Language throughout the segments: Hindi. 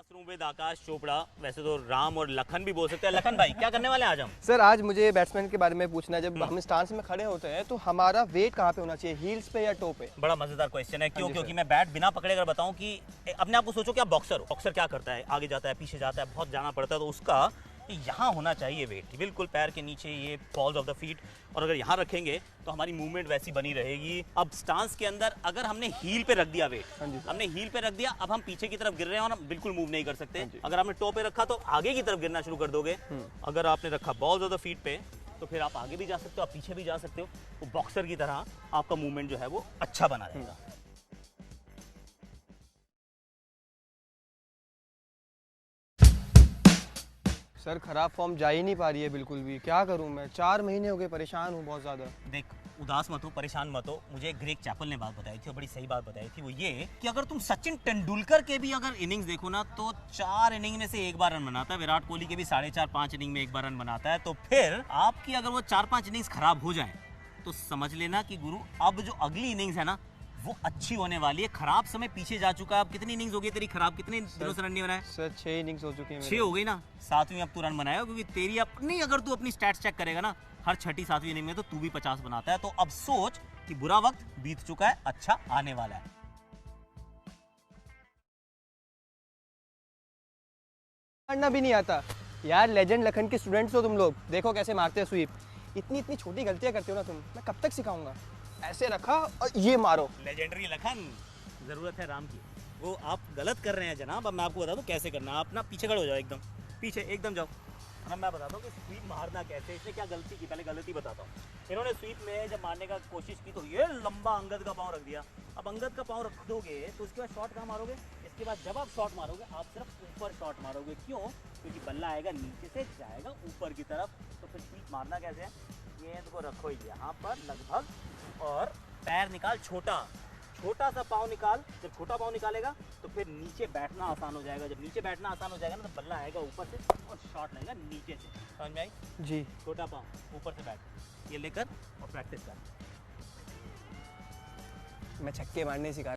क्लासरूम विद आकाश चोपड़ा। वैसे तो राम और लखन भी बोल सकते हैं। लखन भाई क्या करने वाले हैं आज हम? सर आज मुझे बैट्समैन के बारे में पूछना है। जब हम स्टांस में खड़े होते हैं तो हमारा वेट कहाँ पे होना चाहिए, हील्स पे या टो पे? बड़ा मजेदार क्वेश्चन है। क्यों? जी क्योंकि सर। मैं बैट बिना पकड़े अगर बताऊं कि अपने आप को सोचो कि आप बॉक्सर हो। बॉक्सर क्या करता है? आगे जाता है, पीछे जाता है, बहुत जाना पड़ता है। तो उसका यहाँ होना चाहिए वेट, बिल्कुल पैर के नीचे, ये बॉल्स ऑफ द फीट। और अगर यहाँ रखेंगे तो हमारी मूवमेंट वैसी बनी रहेगी। अब स्टांस के अंदर अगर हमने हील पे रख दिया वेट, हाँ जी सर। हमने हील पे रख दिया, अब हम पीछे की तरफ गिर रहे हैं और हम बिल्कुल मूव नहीं कर सकते। हाँ जी। अगर आपने टो पे रखा तो आगे की तरफ गिरना शुरू कर दोगे। अगर आपने रखा बॉल्स ऑफ द फीट पे तो फिर आप आगे भी जा सकते हो, आप पीछे भी जा सकते हो। तो बॉक्सर की तरह आपका मूवमेंट जो है वो अच्छा बना रहेगा। सर खराब फॉर्म जा ही नहीं पा रही है बिल्कुल भी। क्या करूं मैं? 4 महीने हो गए, परेशान हूं बहुत ज़्यादा। देख, उदास मत हो, परेशान मत हो। मुझे ग्रेग चैपल ने बात बताई थी और बड़ी सही बात बताई थी। वो ये कि अगर तुम सचिन तेंदुलकर के भी अगर इनिंग्स देखो ना तो 4 इनिंग में से 1 बार रन बनाता है। विराट कोहली के भी 4.5-5 इनिंग में 1 बार रन बनाता है। तो फिर आपकी अगर वो 4-5 इनिंग्स खराब हो जाए तो समझ लेना कि गुरु अब जो अगली इनिंग्स है ना वो अच्छी होने वाली है। खराब समय पीछे जा चुका है। अब कितनी इनिंग्स हो गई तेरी खराब? कितने दिनों से रन नहीं बनाया? सर 6 इनिंग्स हो चुकी हैं 6 हो गई ना, 7वीं अब तू रन बनाएगा। क्योंकि तेरी अपनी, अगर तू अपनी स्टैट्स चेक करेगा ना, हर 6ठी-7वीं इनिंग में तो तू भी 50 बनाता है। तो अब सोच कि बुरा वक्त बीत चुका है, अच्छा आने वाला है। मारना भी नहीं आता यार। लेजेंड लखन के स्टूडेंट्स हो तुम लोग। देखो कैसे मारते हैं स्वीप। इतनी इतनी छोटी गलतियां करते हो ना तुम। मैं कब तक सिखाऊंगा? ऐसे रखा और ये मारो। लेजेंडरी लखन, जरूरत है राम की। वो आप गलत कर रहे हैं जनाब। अब मैं आपको बता दूं कैसे करना है। आप ना पीछे खड़े हो जाओ, एकदम पीछे एकदम जाओ। अब मैं बताता हूँ कि स्वीप मारना कैसे। इसने क्या गलती की, पहले गलती बताता हूँ। इन्होंने स्वीप में जब मारने का कोशिश की तो ये लंबा अंगद का पाँव रख दिया। अब अंगद का पाँव रख दोगे तो उसके बाद शॉट कहाँ मारोगे? इसके बाद जब आप शॉट मारोगे आप सिर्फ ऊपर शॉट मारोगे। क्यों? क्योंकि बल्ला आएगा नीचे से, जाएगा ऊपर की तरफ। तो फिर स्वीप मारना कैसे है? गेंद को रखो यहाँ पर लगभग, और पैर निकाल छोटा सा पाँव निकाल। जब छोटा पाँव निकालेगा तो फिर नीचे बैठना आसान हो जाएगा। जब नीचे बैठना आसान हो जाएगा ना तो बल्ला आएगा ऊपर से और शॉट लगेगा नीचे से। समझ में आई? जी। छोटा पाँव ऊपर से बैठ, ये लेकर और प्रैक्टिस कर। मैं छक्के मारने सिखा।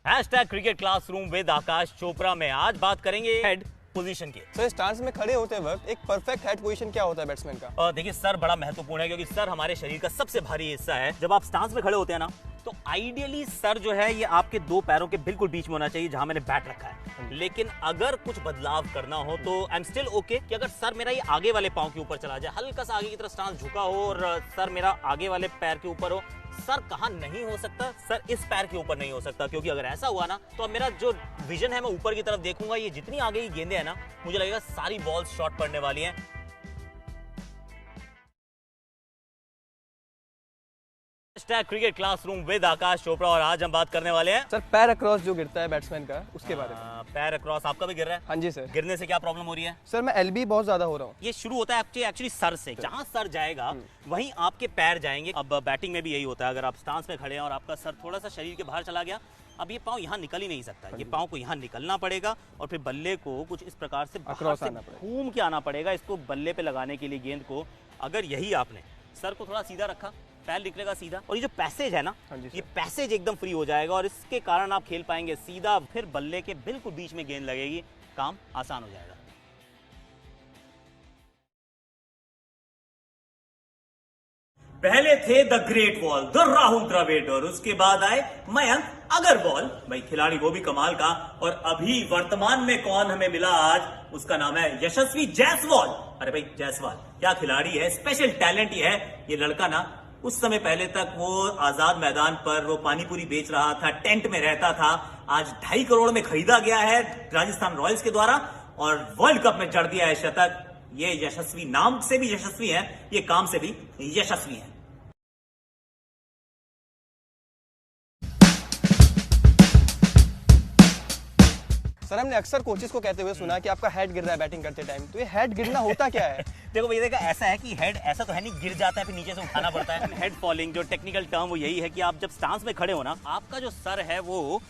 हैशटैग क्रिकेट क्लासरूम विद आकाश चोपड़ा में आज बात करेंगे हेड पोजीशन की। सर स्टांस में खड़े होते वक्त एक परफेक्ट हेड पोजीशन क्या होता है बैट्समैन का? देखिए, सर बड़ा महत्वपूर्ण है क्योंकि सर हमारे शरीर का सबसे भारी हिस्सा है। जब आप स्टांस में खड़े होते हैं ना तो आइडियली सर जो है ये आपके 2 पैरों के बिल्कुल बीच में होना चाहिए जहां मैंने बैट रखा है। लेकिन अगर कुछ बदलाव करना हो तो आई एम स्टिल ओके कि अगर सर मेरा ये आगे वाले पांव के ऊपर चला जाए, हल्का सा आगे की तरफ स्टांस झुका हो और सर मेरा आगे वाले पैर के ऊपर हो। सर कहाँ नहीं हो सकता? सर इस पैर के ऊपर नहीं हो सकता, क्योंकि अगर ऐसा हुआ ना तो अब मेरा जो विजन है मैं ऊपर की तरफ देखूंगा। ये जितनी आगे की गेंदें हैं ना, मुझे लगेगा सारी बॉल्स शॉट पड़ने वाली हैं। क्रिकेट क्लासरूम विद आकाश चोपड़ा और आज हम बात करने वाले हैं सर पैर अक्रॉस जो गिरता है बैट्समैन का, उसके बारे में। पैर अक्रॉस आपका भी गिर रहा है? हाँ जी सर। गिरने से क्या प्रॉब्लम हो रही है? सर मैं एलबी बहुत ज्यादा हो रहा हूँ। ये शुरू होता है एक्चुअली सर से। जहां सर जाएगा वहीं आपके पैर जाएंगे। अब बैटिंग में भी यही होता है। अगर आप स्टांस में खड़े हैं और आपका सर थोड़ा सा शरीर के बाहर चला गया, अब ये पाँव यहाँ निकल ही नहीं सकता। ये पाँव को यहाँ निकलना पड़ेगा और फिर बल्ले को कुछ इस प्रकार से बाहर से घूम के आना पड़ेगा इसको बल्ले पे लगाने के लिए गेंद को। अगर यही आपने सर को थोड़ा सीधा रखा, पैर निकलेगा सीधा और ये जो पैसेज है ना, ये पैसेज एकदम फ्री हो जाएगा और इसके कारण आप खेल पाएंगे सीधा। फिर बल्ले के बिल्कुल बीच में गेंद लगेगी, काम आसान हो जाएगा। पहले थे the great wall, the Rahul Dravid, और उसके बाद आए मयंक अग्रवाल। भाई खिलाड़ी वो भी कमाल का। और अभी वर्तमान में कौन हमें मिला आज, उसका नाम है यशस्वी जायसवाल। अरे भाई जायसवाल क्या खिलाड़ी है, स्पेशल टैलेंट ही है ये लड़का ना। उस समय पहले तक वो आजाद मैदान पर वो पानीपुरी बेच रहा था, टेंट में रहता था। आज 2.5 करोड़ में खरीदा गया है राजस्थान रॉयल्स के द्वारा और वर्ल्ड कप में जड़ दिया है शतक। ये यशस्वी नाम से भी यशस्वी है, ये काम से भी यशस्वी है। सर हमने अक्सर कोचेस को कहते हुए सुना कि आपका हेड गिर रहा है बैटिंग करते टाइम, तो ये हेड गिरना होता क्या है? देखो भैया, देखा ऐसा है कि हेड ऐसा तो है नहीं गिर जाता है फिर नीचे से उठाना पड़ता है। हेड फॉलिंग जो टेक्निकल टर्म वो यही है कि आप जब स्टांस में खड़े हो ना, आपका जो सर है वो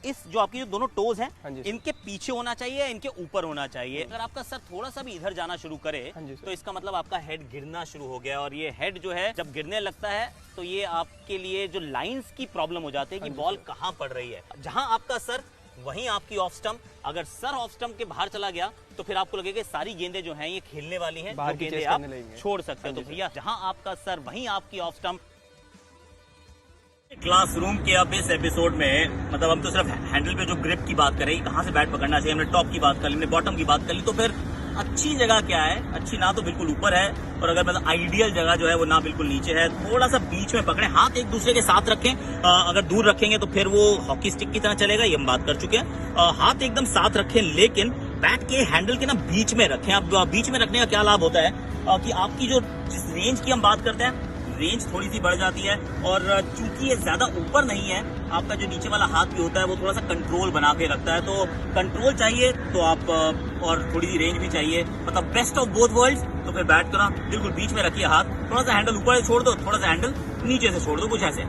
इस जो आपकी जो दोनों टोज हैं हाँ जी। इनके पीछे होना चाहिए, इनके ऊपर होना चाहिए। अगर आपका सर थोड़ा सा भी इधर जाना शुरू करे हाँ जी सर। तो इसका मतलब आपका हेड गिरना शुरू हो गया। और ये हेड जो है जब गिरने लगता है तो ये आपके लिए जो लाइंस की प्रॉब्लम हो जाती है कि बॉल कहाँ पड़ रही है। जहां आपका सर वहीं आपकी ऑफ स्टंप। अगर सर ऑफ स्टंप के बाहर चला गया तो फिर आपको लगेगा कि सारी गेंदें जो हैं ये खेलने वाली हैं, बाहर जो की गेंदें चेस आप करने लगेंगे। छोड़ सकते हो। हाँ तो जी भैया जहां आपका सर वहीं आपकी ऑफ स्टंप। क्लासरूम के अब इस एपिसोड में मतलब हम तो सिर्फ हैंडल पे जो ग्रिप की बात करें, कहां से बैट पकड़ना चाहिए, हमने टॉप की बात कर ली, हमने बॉटम की बात कर ली, तो फिर अच्छी जगह क्या है? अच्छी ना तो बिल्कुल ऊपर है और अगर मतलब आइडियल जगह जो है वो ना बिल्कुल नीचे है। थोड़ा सा बीच में पकड़े, हाथ एक दूसरे के साथ रखें। अगर दूर रखेंगे तो फिर वो हॉकी स्टिक की तरह चलेगा, ये हम बात कर चुके हैं। हाथ एकदम साथ रखें लेकिन बैट के हैंडल के ना बीच में रखें। अब बीच में रखने का क्या लाभ होता है कि आपकी जो जिस रेंज की हम बात करते हैं, रेंज थोड़ी सी बढ़ जाती है। और चूंकि ये ज्यादा ऊपर नहीं है, आपका जो नीचे वाला हाथ भी होता है वो थोड़ा सा कंट्रोल बना के रखता है। तो कंट्रोल चाहिए तो आप और थोड़ी सी रेंज भी चाहिए, मतलब बेस्ट ऑफ बोथ वर्ल्ड्स। तो फिर बैट को ना बिल्कुल बीच में रखिए, हाथ थोड़ा सा हैंडल ऊपर से छोड़ दो, थोड़ा सा हैंडल नीचे से छोड़ दो, कुछ ऐसे।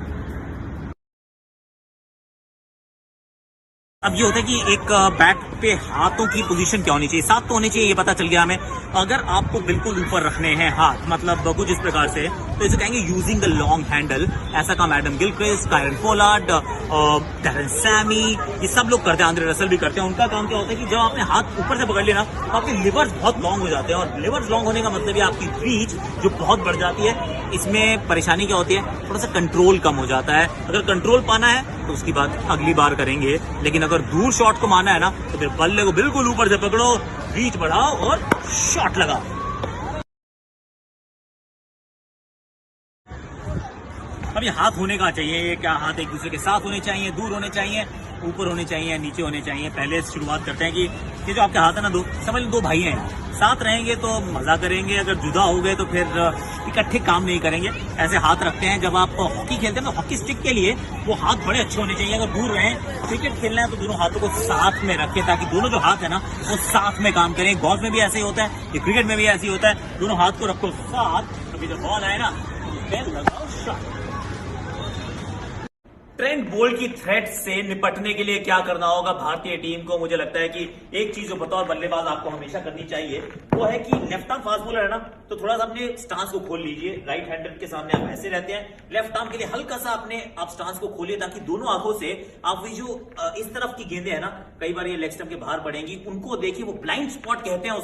अब ये होता है कि एक बैट पे हाथों की पोजीशन क्या होनी चाहिए, साथ तो होनी चाहिए, ये पता चल गया हमें। अगर आपको बिल्कुल ऊपर रखने हैं हाथ, मतलब कुछ इस प्रकार से, तो इसे कहेंगे यूजिंग द लॉन्ग हैंडल। ऐसा काम Adam Gilchrist, Kieron Pollard, Darren Sammy, ये सब लोग करते हैं, आंद्रे रसल भी करते हैं। उनका काम क्या होता है कि जब आपने हाथ ऊपर से पकड़ लिया ना तो आपके लिवर्स बहुत लॉन्ग हो जाते हैं, और लिवर्स लॉन्ग होने का मतलब है आपकी रीच जो बहुत बढ़ जाती है। इसमें परेशानी क्या होती है, थोड़ा सा कंट्रोल कम हो जाता है। अगर कंट्रोल पाना है तो उसकी बात अगली बार करेंगे, लेकिन अगर दूर शॉट को माना है ना तो फिर बल्ले को बिल्कुल ऊपर से पकड़ो, रीच बढ़ाओ और शॉट लगाओ। अब ये हाथ होने का चाहिए, ये क्या हाथ एक दूसरे के साथ होने चाहिए, दूर होने चाहिए, ऊपर होने चाहिए, नीचे होने चाहिए। पहले शुरुआत करते हैं कि ये जो आपके हाथ है ना, दो समझ लो दो भाई हैं, साथ रहेंगे तो मजा करेंगे, अगर जुदा हो गए तो फिर इकट्ठे काम नहीं करेंगे। ऐसे हाथ रखते हैं। जब आप हॉकी खेलते हैं तो हॉकी स्टिक के लिए वो हाथ बड़े अच्छे होने चाहिए। अगर दूर रहें, क्रिकेट खेलना है तो दोनों हाथों को साथ में रखें ताकि दोनों जो हाथ है ना वो साथ में काम करें। गोल्फ में भी ऐसे ही होता है, ये क्रिकेट में भी ऐसे ही होता है। दोनों हाथ को रखो साथ, कभी जब बॉल आए ना तो लगाओ शॉट। ट्रेंट बोल्ट की थ्रेट से निपटने के लिए क्या करना होगा भारतीय टीम को? मुझे लगता है कि एक चीज जो बतौर बल्लेबाज आपको हमेशा करनी चाहिए वो है कि लेफ्ट आर्म फास्ट बॉलर है ना, तो थोड़ा सा अपने स्टांस को खोल लीजिए। राइट हैंडर के सामने आप ऐसे रहते हैं, लेफ्ट आर्म के लिए हल्का सा अपने आप स्टांस को खोलिए ताकि दोनों आंखों से आप ये जो इस तरफ की गेंदें है ना, कई बार ये लेग स्टंप के बाहर पड़ेंगी, उनको देखिए, वो ब्लाइंड स्पॉट कहते हैं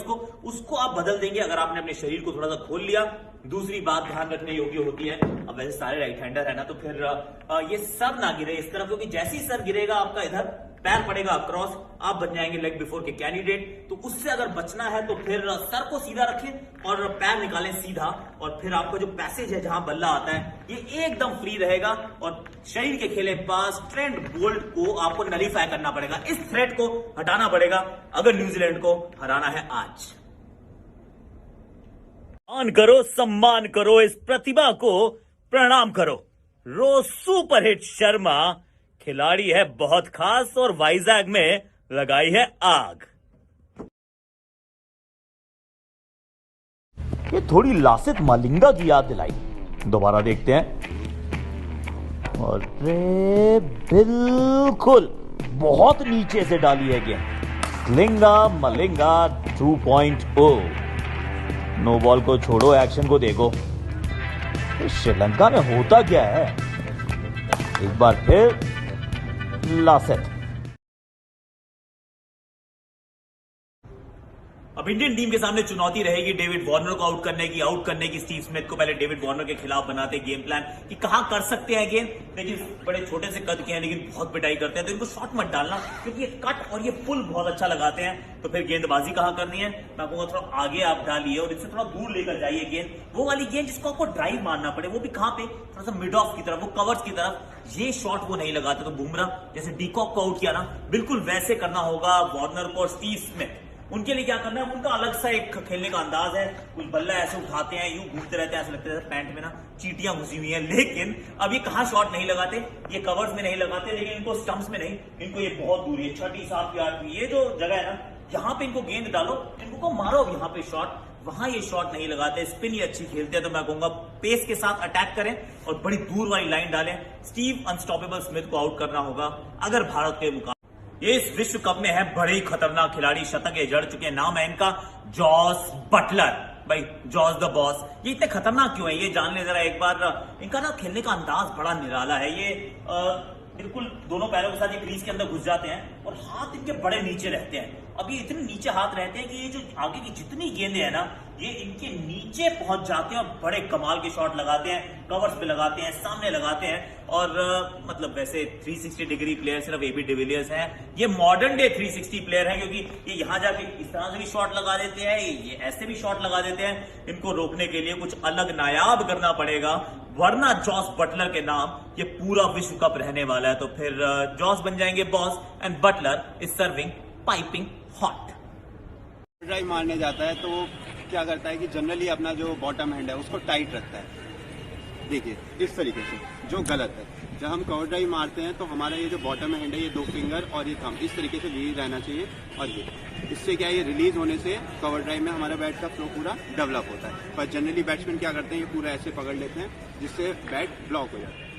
उसको आप बदल देंगे अगर आपने अपने शरीर को थोड़ा सा खोल लिया। दूसरी बात ध्यान रखने योग्य होती है, अब वैसे सारे राइट हैंडर है ना, तो फिर ये सर ना गिरे इस तरफ, क्योंकि जैसे ही सर गिरेगा आपका इधर पैर पड़ेगा क्रॉस, आप बन जाएंगे लेग बिफोर के कैंडिडेट। तो उससे अगर बचना है तो फिर सर को सीधा रखें और पैर निकालें सीधा, और फिर आपका जो पैसेज है जहां बल्ला आता है ये एकदम फ्री रहेगा। और शरीर के खेले पास ट्रेंट बोल्ट को आपको नलीफाई करना पड़ेगा, इस थ्रेट को हटाना पड़ेगा अगर न्यूजीलैंड को हराना है आज। मान करो, सम्मान करो, इस प्रतिभा को प्रणाम करो। रोज सुपरहिट शर्मा खिलाड़ी है बहुत खास और वाइजैग में लगाई है आग। ये थोड़ी लासित मालिंगा की याद दिलाई। दोबारा देखते हैं। और रे बिल्कुल बहुत नीचे से डाली है गेंद। लिंगा मलिंगा 2.0। नो बॉल को छोड़ो, एक्शन को देखो। श्रीलंका में होता क्या है? एक बार फिर लासेट। अब इंडियन टीम के सामने चुनौती रहेगी डेविड वार्नर को आउट करने की स्टीव स्मिथ को पहले डेविड वार्नर के खिलाफ बनाते गेम प्लान कि कहां कर सकते हैं गेंद। लेकिन बड़े छोटे से कद के हैं लेकिन बहुत पिटाई करते हैं, तो इनको शॉट मत डालना क्योंकि ये कट और ये पुल बहुत अच्छा लगाते हैं। तो फिर गेंदबाजी कहां करनी है, मैं कहूंगा थोड़ा आगे आप डालिए और इनसे थोड़ा दूर लेकर जाइए गेंद। वो वाली गेंद जिसको आपको ड्राइव मारना पड़े, वो भी कहां पे, थोड़ा सा मिड ऑफ की तरफ, वो कवर्स की तरफ। ये शॉट वो नहीं लगाते। तो बुमराह जैसे डीकॉक को आउट किया ना, बिल्कुल वैसे करना होगा वार्नर को और स्टीव स्मिथ। उनके लिए क्या करना है, उनका अलग सा एक खेलने का अंदाज है। कुछ बल्ला ऐसे उठाते हैं, यूं घूमते रहते हैं, ऐसे लगता है पैंट में ना चींटियां घुसी हुई हैं। लेकिन अब ये कहाँ शॉट नहीं लगाते, ये कवर्स में नहीं लगाते, लेकिन इनको स्टंप्स में नहीं, इनको ये बहुत दूर है 6वीं 7वीं 8वीं ये जो जगह है ना, यहाँ पे इनको गेंद डालो, इनको मारो यहाँ पे शॉट, वहां ये शॉट नहीं लगाते। स्पिन ये अच्छी खेलते हैं, तो मैं कहूंगा पेस के साथ अटैक करें और बड़ी दूर वाली लाइन डालें। स्टीव अनस्टॉपेबल स्मिथ को आउट करना होगा अगर भारत के मुकाबले। ये इस विश्व कप में है बड़े ही खतरनाक खिलाड़ी, शतक ये जड़ चुके हैं। नाम है इनका जॉस बटलर। भाई जॉस द बॉस, ये इतने खतरनाक क्यों है ये जान ले जरा एक बार। इनका ना खेलने का अंदाज बड़ा निराला है। ये बिल्कुल दोनों पैरों के साथ ये क्रीज के अंदर घुस जाते हैं और हाथ इनके बड़े नीचे रहते हैं। अब ये इतने नीचे हाथ रहते हैं कि ये जो आगे की जितनी गेंदें हैं ना, ये इनके नीचे पहुंच जाते हैं और बड़े कमाल के शॉट लगाते हैं, कवर्स पे लगाते हैं, सामने लगाते हैं। और मतलब वैसे 360 डिग्री प्लेयर सिर्फ एबी डिविलियर्स हैं। ये मॉडर्न डे 360 प्लेयर हैं, क्योंकि ये यहाँ जाके इस तरह से भी शॉट लगा देते हैं, ये ऐसे भी शॉट लगा देते हैं। इनको रोकने के लिए कुछ अलग नायाब करना पड़ेगा, वरना जॉस बटलर के नाम ये पूरा विश्व कप रहने वाला है। तो फिर जॉस बन जाएंगे boss and Butler is serving piping hot. Drive मारने जाता है तो वो क्या करता है कि जनरली अपना जो बॉटम हैंड है उसको टाइट रखता है। देखिए इस तरीके से, जो गलत है। जब हम कवर ड्राइव मारते हैं तो हमारा ये जो बॉटम हैंड है, ये 2 फिंगर और ये थंब इस तरीके से रिलीज रहना चाहिए। और ये इससे क्या है, ये रिलीज होने से कवर ड्राइव में हमारा बैट का फ्लो पूरा डेवलप होता है। पर जनरली बैट्समैन क्या करते हैं, ये पूरा ऐसे पकड़ लेते हैं जिससे बैट ब्लॉक हो जाता है।